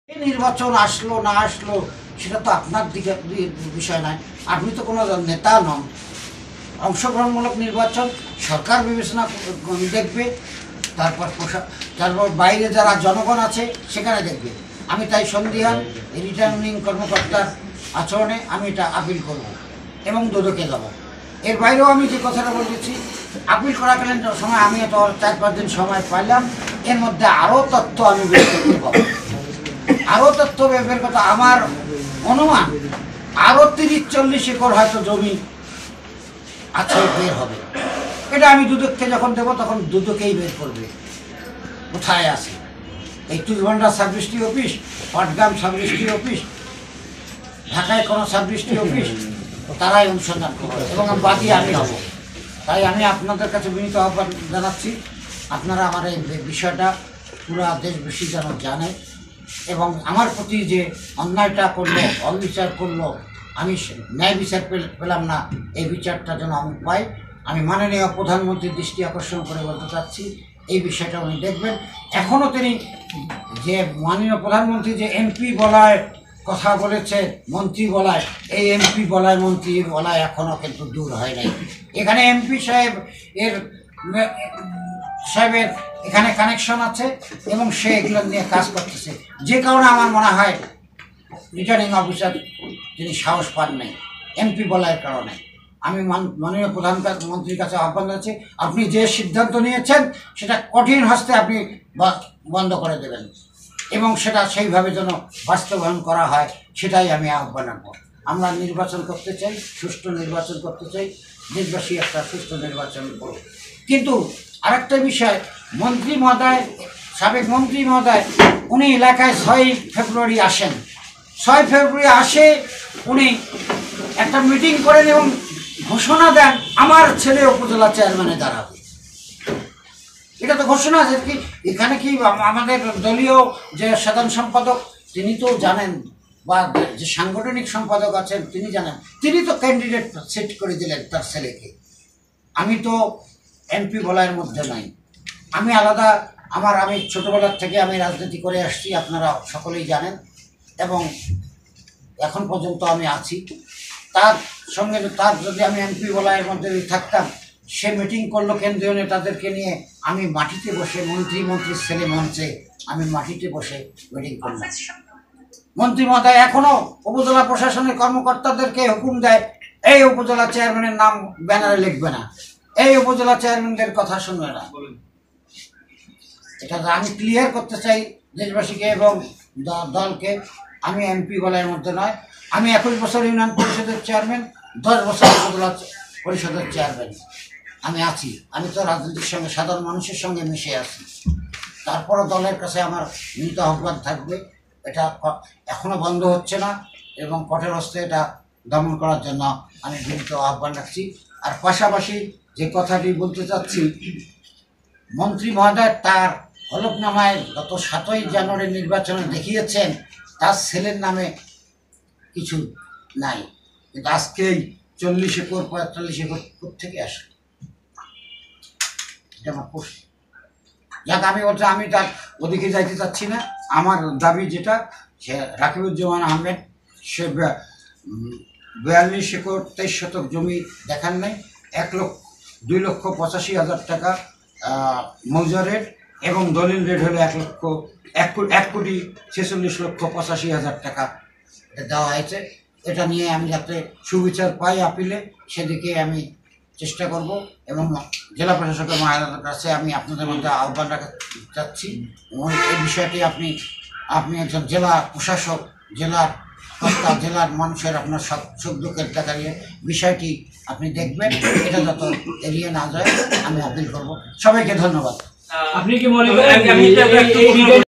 নির্বাচন আসলো না আসলো সেটা তো আপনার দিকে বিষয় নয়। আপনি তো কোনো নেতা নন। অংশগ্রহণমূলক নির্বাচন সরকার বিবেচনা দেখবে, তারপর বাইরে যারা জনগণ আছে সেখানে দেখবে। আমি তাই সন্ধিহান রিটার্নিং কর্মকর্তার আচরণে আমি এটা আপিল করব এবং দুদকে যাব। এর বাইরেও আমি যে কথাটা বলেছি, আপিল করাকালীন সময় আমি তো 4-5 দিন সময় পাইলাম, এর মধ্যে আরও তথ্য আমি বের করতে পারব। আরও তথ্য বের করতে আমার অনুমান আরও 30-40 একর হয়তো জমি আছে, বের হবে। এটা আমি দুদককে যখন দেবো তখন দুদকেই বের করবে কোথায় আছে। এই Tulbhandar sub registry office, Patgram sub registry office, ঢাকায় কোনো সাব রেজিস্ট্রি অফিস, তারাই অনুসন্ধান করবে এবং বাদী আমি হব। তাই আমি আপনাদের কাছে বিনীত আহ্বান জানাচ্ছি, আপনারা আমার এই বিষয়টা পুরা দেশবাসী যেন জানে এবং আমার প্রতি যে অন্যায়টা করলো, অবিচার করলো, আমি ন্যায় বিচার পেলাম না, এই বিচারটা যেন আমি পাই। আমি মাননীয় প্রধানমন্ত্রীর দৃষ্টি আকর্ষণ করে বলতে চাচ্ছি, এই বিষয়টা উনি দেখবেন। এখনও তিনি যে মাননীয় প্রধানমন্ত্রী যে এমপি বলায় কথা বলেছে, মন্ত্রী বলায়, এই এমপি বলায় মন্ত্রী বলায় এখনও কিন্তু দূর হয় নাই। এখানে এমপি সাহেবের এখানে কানেকশন আছে এবং সে এগুলো নিয়ে কাজ করতেছে, যে কারণে আমার মনে হয় রিটার্নিং অফিসার তিনি সাহস পান নাই এমপি বলার কারণে। আমি মাননীয় প্রধানমন্ত্রীর কাছে আহ্বান জানাচ্ছি, আপনি যে সিদ্ধান্ত নিয়েছেন সেটা কঠিন হস্তে আপনি বন্ধ করে দেবেন এবং সেটা সেইভাবে যেন বাস্তবায়ন করা হয়, সেটাই আমি আহ্বান রাখবো। আমরা নির্বাচন করতে চাই, সুষ্ঠু নির্বাচন করতে চাই, দেশবাসী একটা সুষ্ঠু নির্বাচন করব। কিন্তু আরেকটা বিষয়, মন্ত্রী মহোদয়, সাবেক মন্ত্রী মহোদয়, উনি এলাকায় 6 ফেব্রুয়ারি আসেন। 6 ফেব্রুয়ারি আসে, উনি একটা মিটিং করেন এবং ঘোষণা দেন আমার ছেলে উপজেলা চেয়ারম্যানে দাঁড়াবে। এটা তো ঘোষণা আছে কি, এখানে কি আমাদের দলীয় যে সাধারণ সম্পাদক তিনি তো জানেন, বা যে সাংগঠনিক সম্পাদক আছেন তিনি জানেন, তিনি তো ক্যান্ডিডেট সেট করে দিলেন তার ছেলেকে। আমি তো এমপি বলার মধ্যে নাই, আমি আলাদা। আমি ছোটোবেলার থেকে আমি রাজনীতি করে আসছি, আপনারা সকলেই জানেন, এবং এখন পর্যন্ত আমি আছি। তার সঙ্গে যদি আমি এমপি বলার মধ্যে থাকতাম, সে মিটিং করলো কেন্দ্রীয় নেতাদেরকে নিয়ে, আমি মাটিতে বসে মন্ত্রীর ছেলে মঞ্চে আমি মাটিতে বসে মিটিং করলাম। মন্ত্রী মহোদয় এখনও উপজেলা প্রশাসনের কর্মকর্তাদেরকে হুকুম দেয়, এই উপজেলা চেয়ারম্যানের নাম ব্যানারে লিখবে না, এই উপজেলা চেয়ারম্যানদের কথা শুনবে না। এটা আমি ক্লিয়ার করতে চাই দেশবাসীকে এবং দলকে, আমি এমপি বলার মধ্যে নয়। আমি 21 বছর ইউনিয়ন পরিষদের চেয়ারম্যান, 10 বছর উপজেলা পরিষদের চেয়ারম্যান আমি আছি। আমি তো রাজনীতির সঙ্গে, সাধারণ মানুষের সঙ্গে মিশে আছি। তারপরও দলের কাছে আমার বিনীত আহ্বান থাকবে, এটা এখনও বন্ধ হচ্ছে না এবং কঠোর হস্তে এটা দমন করার জন্য আমি বিনীত আহ্বান রাখছি। আর পাশাপাশি যে কথাটি বলতে চাচ্ছি, মন্ত্রী মহোদয় তার হলফনামায় গত 7ই জানুয়ারি নির্বাচনে দেখিয়েছেন তার ছেলের নামে কিছু নাই, কিন্তু আজকেই 40 একর 45 একর থেকে আসে। এটা আমার প্রশ্ন। যাক, আমি বলছি আমি তার ওদিকে যাইতে চাচ্ছি না। আমার দাবি যেটা, সে রাকিবুজ্জামান আহমেদ, সে 42 একর 23 শতক জমি দেখান নাই, 2,85,000 টাকা মৌজা রেট এবং দলিল রেট হলো 1,46,85,000 টাকা দেওয়া হয়েছে। এটা নিয়ে আমি যাতে সুবিচার পাই আপিলে, সেদিকে আমি চেষ্টা করব এবং জেলা প্রশাসকের মহারাজের কাছে আমি আপনাদের মধ্যে আহ্বান রাখতে চাচ্ছি। এই বিষয়টি আপনি একজন জেলা প্রশাসক, জেলার মানুষের আপনার সুখ দুঃখের দেখা নিয়ে বিষয়টি আপনি দেখবেন, এটা যত এড়িয়ে না যায় আমি আপিল করব। সবাইকে ধন্যবাদ। আপনি কি মনে করেন